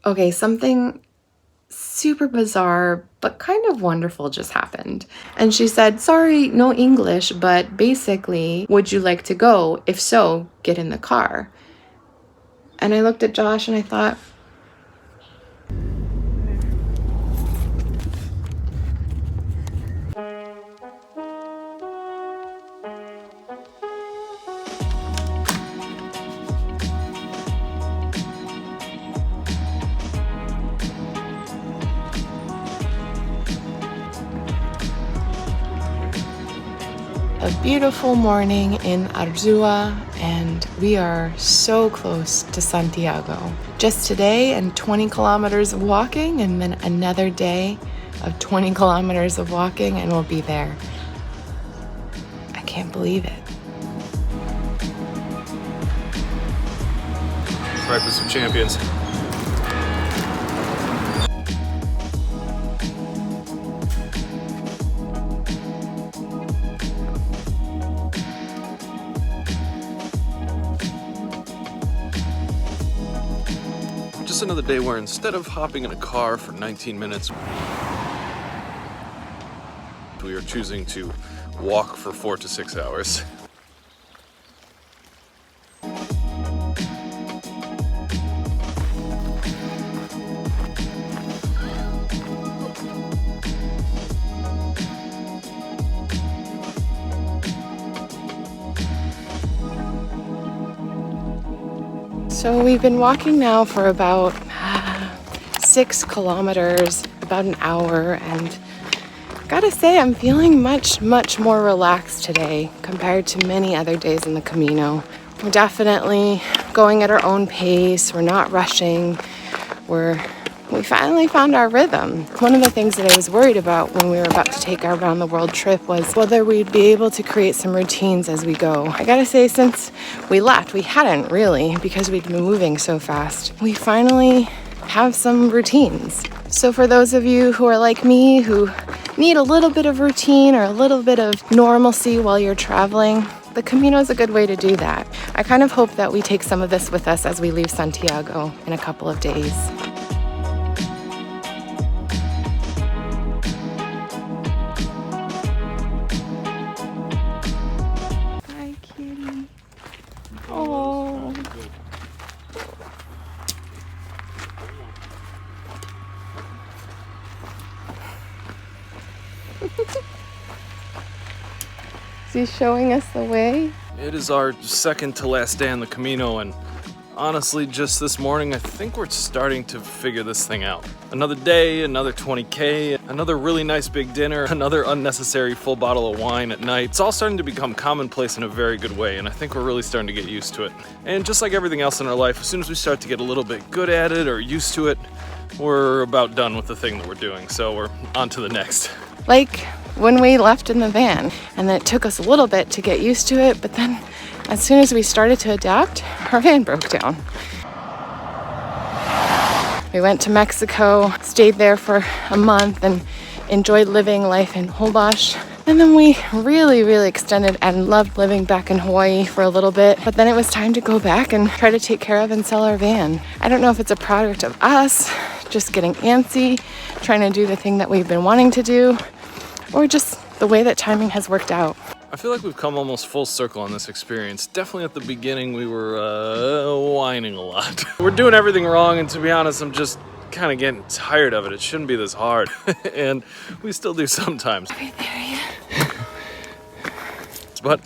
Okay, something super bizarre but kind of wonderful just happened. And she said, sorry, no English, but basically, would you like to go? If so, get in the car. And I looked at Josh and I thought, a beautiful morning in Arzua, and we are so close to Santiago. Just today and 20 kilometers of walking, and then another day of 20 kilometers of walking, and we'll be there. I can't believe it. Breakfast of Champions. Just another day where instead of hopping in a car for 19 minutes, we are choosing to walk for 4 to 6 hours. So we've been walking now for about 6 kilometers, about an hour, and gotta say I'm feeling much more relaxed today compared to many other days in the Camino. We're definitely going at our own pace, we're not rushing, we finally found our rhythm. One of the things that I was worried about when we were about to take our round the world trip was whether we'd be able to create some routines as we go. I gotta say, since we left, we hadn't really, because we'd been moving so fast. We finally have some routines. So for those of you who are like me, who need a little bit of routine or a little bit of normalcy while you're traveling, the Camino is a good way to do that. I kind of hope that we take some of this with us as we leave Santiago in a couple of days. Hi, kitty. Oh. Is he showing us the way? It is our second to last day on the Camino, and honestly, just this morning, I think we're starting to figure this thing out. Another day, another 20K, another really nice big dinner, another unnecessary full bottle of wine at night. It's all starting to become commonplace in a very good way, and I think we're really starting to get used to it. And just like everything else in our life, as soon as we start to get a little bit good at it or used to it, we're about done with the thing that we're doing, so we're on to the next. Like when we left in the van, and then it took us a little bit to get used to it, but then as soon as we started to adapt, our van broke down. We went to Mexico, stayed there for a month, and enjoyed living life in Holbox. And then we really extended and loved living back in Hawaii for a little bit. But then it was time to go back and try to take care of and sell our van. I don't know if it's a product of us just getting antsy, trying to do the thing that we've been wanting to do, or just the way that timing has worked out. I feel like we've come almost full circle on this experience. Definitely at the beginning we were whining a lot. We're doing everything wrong, and to be honest, I'm just kind of getting tired of it. It shouldn't be this hard. And we still do sometimes. Right there, yeah. But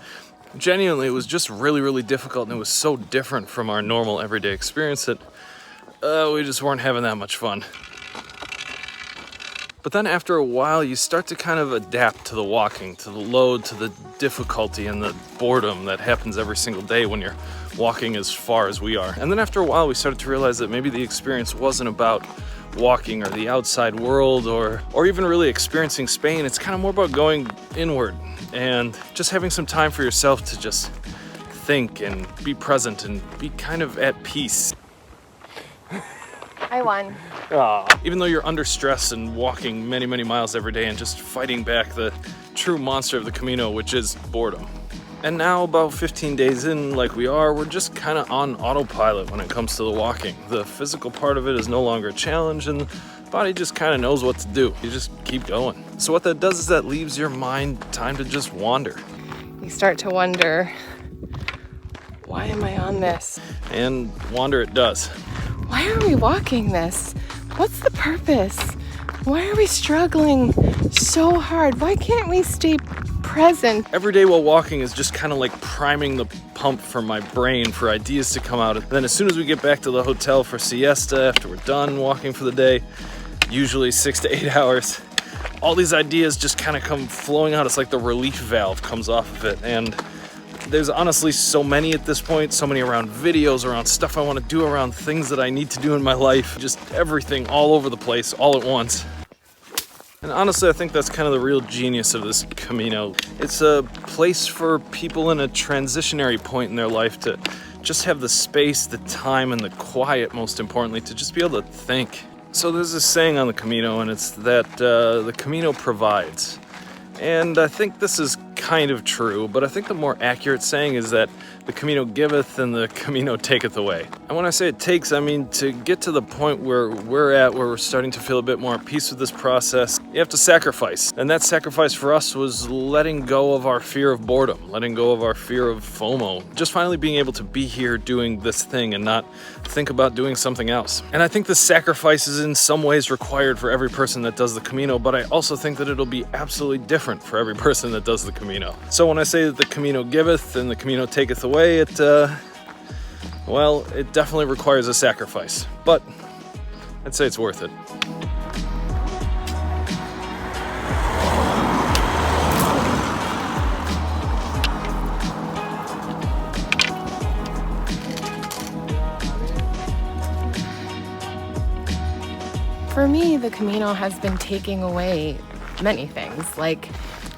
genuinely, it was just really difficult, and it was so different from our normal everyday experience that we just weren't having that much fun. But then after a while, you start to kind of adapt to the walking, to the load, to the difficulty and the boredom that happens every single day when you're walking as far as we are. And then after a while, we started to realize that maybe the experience wasn't about walking or the outside world or even really experiencing Spain. It's kind of more about going inward and just having some time for yourself to just think and be present and be kind of at peace. I won. Even though you're under stress and walking many miles every day and just fighting back the true monster of the Camino, which is boredom. And now, about 15 days in, like we are, we're just kind of on autopilot when it comes to the walking. The physical part of it is no longer a challenge, and the body just kind of knows what to do. You just keep going. So what that does is that leaves your mind time to just wander. You start to wonder, why am I on this? And wander it does. Why are we walking this? What's the purpose? Why are we struggling so hard? Why can't we stay present? Every day while walking is just kind of like priming the pump for my brain for ideas to come out. And then as soon as we get back to the hotel for siesta, after we're done walking for the day, usually 6 to 8 hours, all these ideas just kind of come flowing out. It's like the relief valve comes off of it. And there's honestly so many at this point, so many around videos, around stuff I want to do, around things that I need to do in my life, just everything all over the place, all at once. And honestly, I think that's kind of the real genius of this Camino. It's a place for people in a transitionary point in their life to just have the space, the time, and the quiet, most importantly, to just be able to think. So there's this saying on the Camino, and it's that the Camino provides. And I think this is kind of true, but I think the more accurate saying is that the Camino giveth and the Camino taketh away. And when I say it takes, I mean to get to the point where we're at, where we're starting to feel a bit more at peace with this process, you have to sacrifice. And that sacrifice for us was letting go of our fear of boredom, letting go of our fear of FOMO, just finally being able to be here doing this thing and not think about doing something else. And I think the sacrifice is in some ways required for every person that does the Camino, but I also think that it'll be absolutely different for every person that does the Camino. So when I say that the Camino giveth and the Camino taketh away, well, it definitely requires a sacrifice, but I'd say it's worth it. For me, the Camino has been taking away many things, like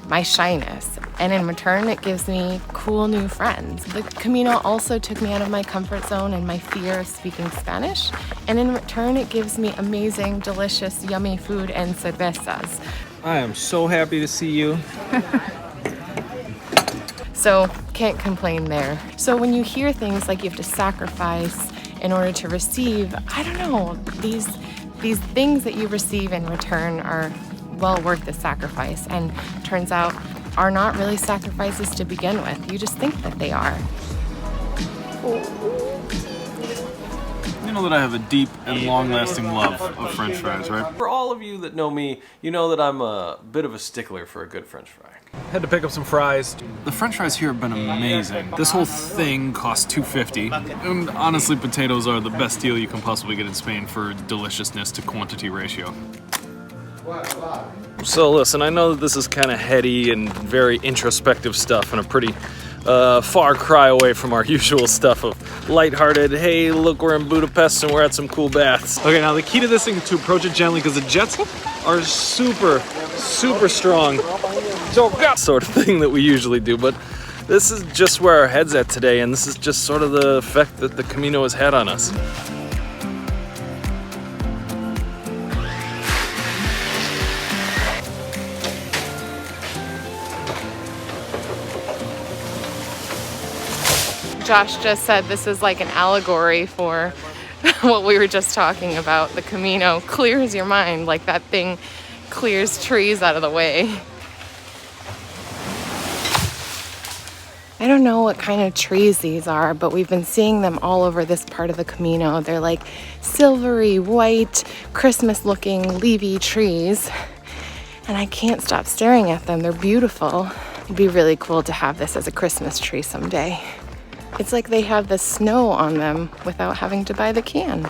my shyness, and in return it gives me cool new friends. The Camino also took me out of my comfort zone and my fear of speaking Spanish, and in return it gives me amazing, delicious, yummy food and cervezas. I am so happy to see you. So can't complain there. So when you hear things like you have to sacrifice in order to receive, I don't know, these things that you receive in return are well worth the sacrifice, and turns out are not really sacrifices to begin with. You just think that they are. You know that I have a deep and long-lasting love of French fries, right? For all of you that know me, you know that I'm a bit of a stickler for a good French fry. Had to pick up some fries. The French fries here have been amazing. This whole thing costs $2.50, and honestly, potatoes are the best deal you can possibly get in Spain for deliciousness to quantity ratio. So listen, I know that this is kind of heady and very introspective stuff and a pretty far cry away from our usual stuff of lighthearted, hey, look, we're in Budapest and we're at some cool baths. Okay, now the key to this thing is to approach it gently because the jets are super strong. Sort of thing that we usually do, but this is just where our head's at today, and this is just sort of the effect that the Camino has had on us. Josh just said this is like an allegory for what we were just talking about. The Camino clears your mind, like that thing clears trees out of the way. I don't know what kind of trees these are, but we've been seeing them all over this part of the Camino. They're like silvery, white, Christmas-looking, leafy trees, and I can't stop staring at them. They're beautiful. It'd be really cool to have this as a Christmas tree someday. It's like they have the snow on them without having to buy the can.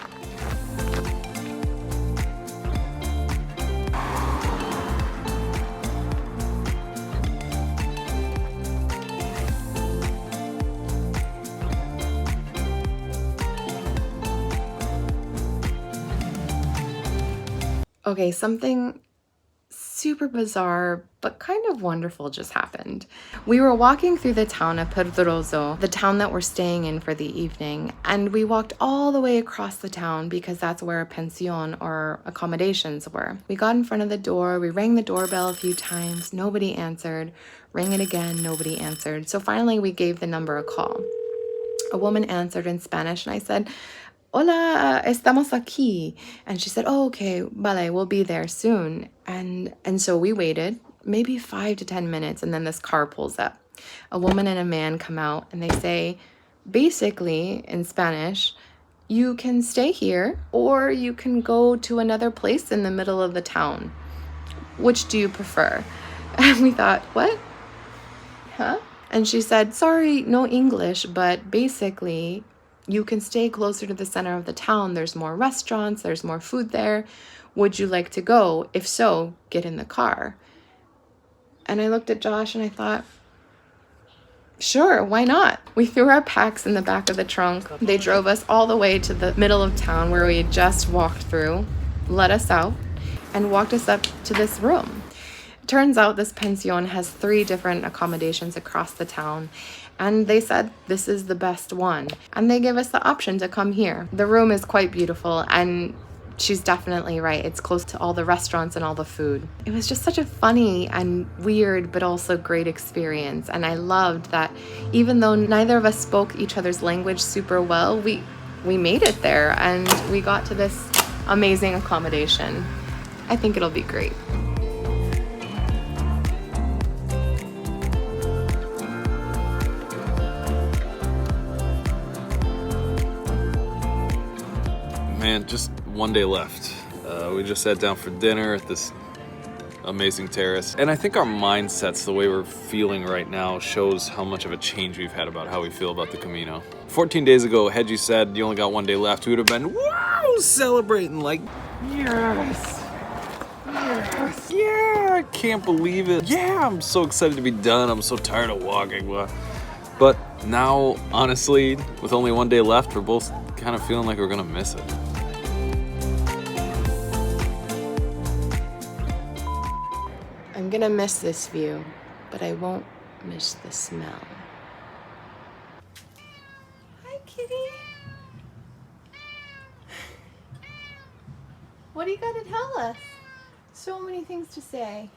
Okay, something super bizarre, but kind of wonderful just happened. We were walking through the town of Pedroso, the town that we're staying in for the evening, and we walked all the way across the town because that's where a pension or accommodations were. We got in front of the door, we rang the doorbell a few times, nobody answered. Rang it again, nobody answered. So finally we gave the number a call. A woman answered in Spanish and I said, "Hola, estamos aquí." And she said, "Oh, okay, vale, we'll be there soon." And so we waited maybe 5 to 10 minutes, and then this car pulls up. A woman and a man come out and they say, basically in Spanish, "You can stay here or you can go to another place in the middle of the town. Which do you prefer?" And we thought, what? Huh? And she said, "Sorry, no English, but basically you can stay closer to the center of the town. There's more restaurants, there's more food there. Would you like to go? If so, get in the car." And I looked at Josh and I thought, sure, why not? We threw our packs in the back of the trunk. They drove us all the way to the middle of town where we had just walked through, let us out, and walked us up to this room. Turns out this pension has 3 different accommodations across the town, and they said this is the best one, and they give us the option to come here. The room is quite beautiful, and she's definitely right. It's close to all the restaurants and all the food. It was just such a funny and weird but also great experience, and I loved that even though neither of us spoke each other's language super well, we made it there and we got to this amazing accommodation. I think it'll be great. Man, just one day left. We just sat down for dinner at this amazing terrace. And I think our mindsets, the way we're feeling right now, shows how much of a change we've had about how we feel about the Camino. 14 days ago, had you said you only got one day left, we would have been, wow, celebrating like, yes, yes, yeah, I can't believe it. Yeah, I'm so excited to be done. I'm so tired of walking. But now, honestly, with only one day left, we're both kind of feeling like we're gonna miss it. I'm gonna miss this view, but I won't miss the smell. Hi, kitty. What do you gotta tell us? So many things to say.